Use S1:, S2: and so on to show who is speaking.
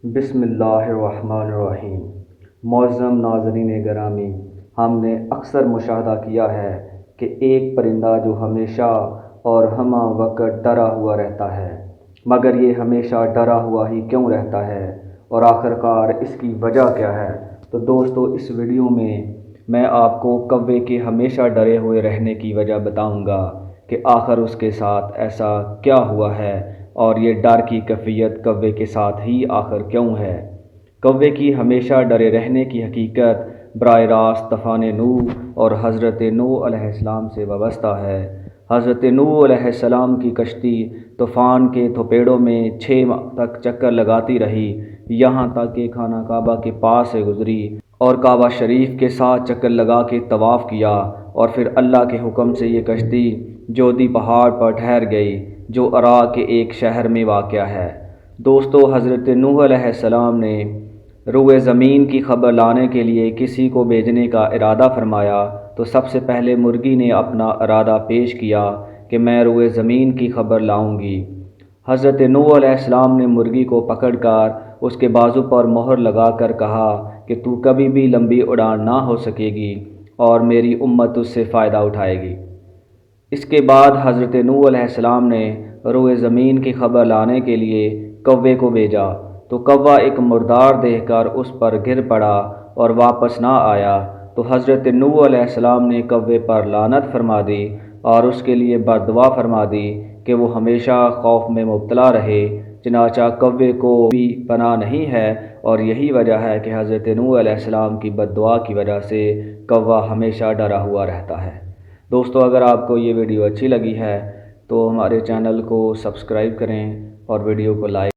S1: بسم اللہ الرحمن الرحیم۔ معظم ناظرین گرامی، ہم نے اکثر مشاہدہ کیا ہے کہ ایک پرندہ جو ہمیشہ اور ہمہ وقت ڈرا ہوا رہتا ہے، مگر یہ ہمیشہ ڈرا ہوا ہی کیوں رہتا ہے اور آخرکار اس کی وجہ کیا ہے؟ تو دوستو، اس ویڈیو میں آپ کو کوے کے ہمیشہ ڈرے ہوئے رہنے کی وجہ بتاؤں گا کہ آخر اس کے ساتھ ایسا کیا ہوا ہے اور یہ ڈر کی کیفیت کوے کے ساتھ ہی آخر کیوں ہے۔ کوے کی ہمیشہ ڈرے رہنے کی حقیقت براہ راست طوفان نوح اور حضرت نوح علیہ السلام سے وابستہ ہے۔ حضرت نوح علیہ السلام کی کشتی طوفان کے تھپیڑوں میں 6 ماہ تک چکر لگاتی رہی، یہاں تک کہ خانہ کعبہ کے پاس سے گزری اور کعبہ شریف کے ساتھ چکر لگا کے طواف کیا، اور پھر اللہ کے حکم سے یہ کشتی جودی پہاڑ پر ٹھہر گئی جو عراق کے ایک شہر میں واقع ہے۔ دوستو، حضرت نوح علیہ السلام نے روئے زمین کی خبر لانے کے لیے کسی کو بھیجنے کا ارادہ فرمایا تو سب سے پہلے مرغی نے اپنا ارادہ پیش کیا کہ میں روئے زمین کی خبر لاؤں گی۔ حضرت نوح علیہ السلام نے مرغی کو پکڑ کر اس کے بازو پر مہر لگا کر کہا کہ تو کبھی بھی لمبی اڑان نہ ہو سکے گی اور میری امت اس سے فائدہ اٹھائے گی۔ اس کے بعد حضرت نوح علیہ السلام نے روئے زمین کی خبر لانے کے لیے کوے کو بھیجا تو کوا ایک مردار دیکھ کر اس پر گر پڑا اور واپس نہ آیا، تو حضرت نوح علیہ السلام نے کوے پر لعنت فرما دی اور اس کے لیے بددعا فرما دی کہ وہ ہمیشہ خوف میں مبتلا رہے۔ چنانچہ کوے کو بھی پناہ نہیں ہے، اور یہی وجہ ہے کہ حضرت نوح علیہ السلام کی بددعا کی وجہ سے کوا ہمیشہ ڈرا ہوا رہتا ہے۔ دوستو، اگر آپ کو یہ ویڈیو اچھی لگی ہے تو ہمارے چینل کو سبسکرائب کریں اور ویڈیو کو لائک